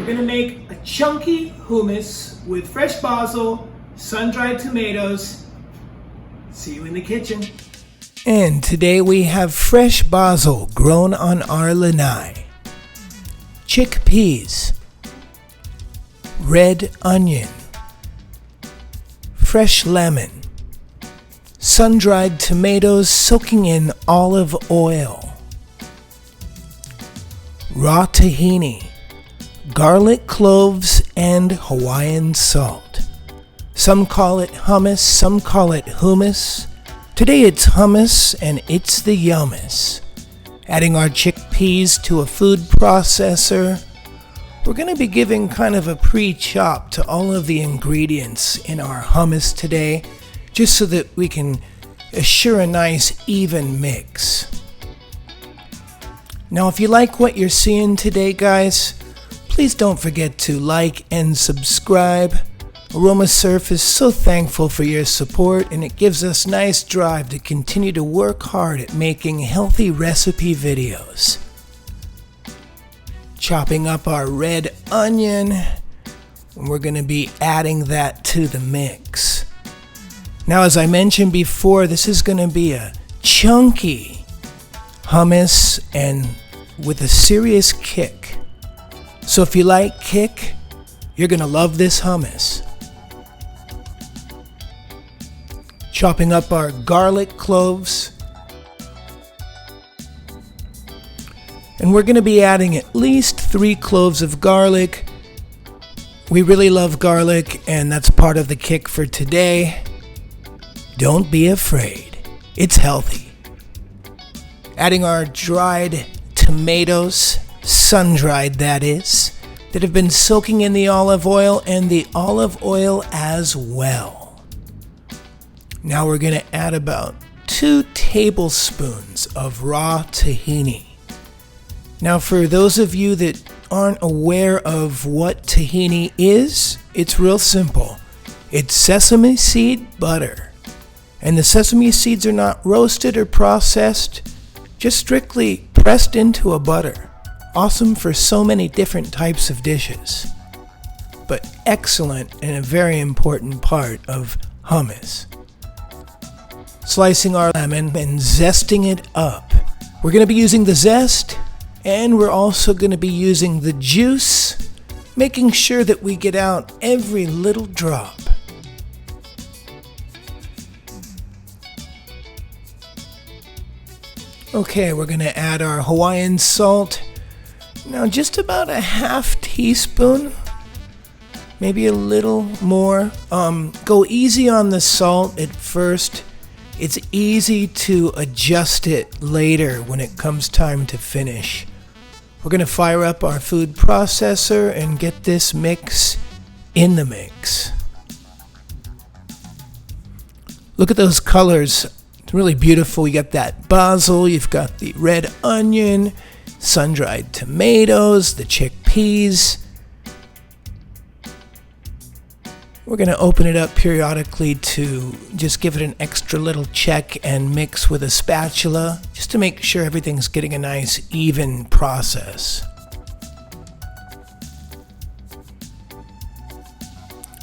gonna make a chunky hummus with fresh basil, sun-dried tomatoes. See you in the kitchen. And today we have fresh basil grown on our lanai, chickpeas, red onion, fresh lemon, sun-dried tomatoes soaking in olive oil, raw tahini, garlic cloves, and Hawaiian salt. Some call it hummus, some call it hummus. Today it's hummus and it's the yummus. Adding our chickpeas to a food processor. We're going to be giving kind of a pre-chop to all of the ingredients in our hummus today, just so that we can assure a nice even mix. Now if you like what you're seeing today, guys, please don't forget to like and subscribe. AROMA Surf is so thankful for your support, and it gives us nice drive to continue to work hard at making healthy recipe videos. Chopping up our red onion, and we're going to be adding that to the mix. Now, as I mentioned before, this is going to be a chunky hummus and with a serious kick. So if you like kick, you're going to love this hummus. Chopping up our garlic cloves. And we're going to be adding at least 3 cloves of garlic. We really love garlic, and that's part of the kick for today. Don't be afraid. It's healthy. Adding our dried tomatoes, sun-dried that is, that have been soaking in the olive oil, and the olive oil as well. Now we're going to add about 2 tablespoons of raw tahini. Now for those of you that aren't aware of what tahini is, it's real simple. It's sesame seed butter. And the sesame seeds are not roasted or processed, just strictly pressed into a butter. Awesome for so many different types of dishes. But excellent and a very important part of hummus. Slicing our lemon and zesting it up. We're going to be using the zest, and we're also going to be using the juice, making sure that we get out every little drop. Okay, we're going to add our Hawaiian salt. Now just about a half teaspoon, maybe a little more. Go easy on the salt at first. It's easy to adjust it later when it comes time to finish. We're going to fire up our food processor and get this mix in the mix. Look at those colors. It's really beautiful. You got that basil, you've got the red onion, sun-dried tomatoes, the chickpeas. We're going to open it up periodically to just give it an extra little check and mix with a spatula, just to make sure everything's getting a nice even process.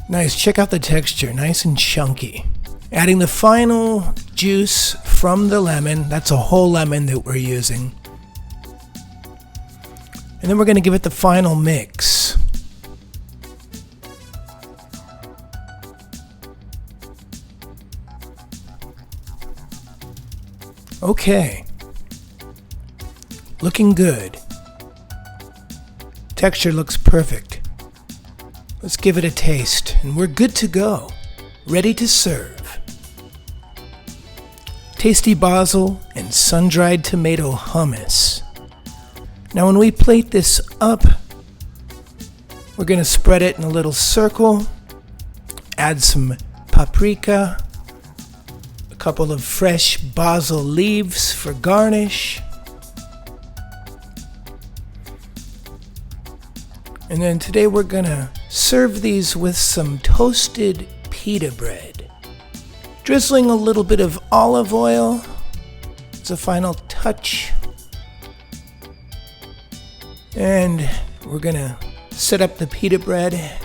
Nice, check out the texture, nice and chunky. Adding the final juice from the lemon, that's a whole lemon that we're using. And then we're going to give it the final mix. Okay, looking good. Texture looks perfect. Let's give it a taste, and we're good to go. Ready to serve. Tasty basil and sun-dried tomato hummus. Now when we plate this up, we're going to spread it in a little circle, add some paprika, couple of fresh basil leaves for garnish. And then today we're gonna serve these with some toasted pita bread. Drizzling a little bit of olive oil as a final touch. And we're gonna Set up the pita bread,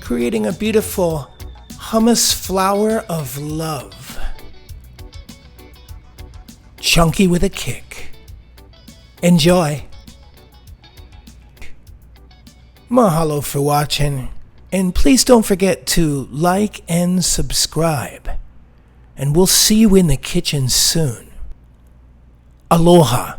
creating a beautiful hummus flower of love. Chunky with a kick. Enjoy. Mahalo for watching, and please don't forget to like and subscribe. And we'll see you in the kitchen soon. Aloha.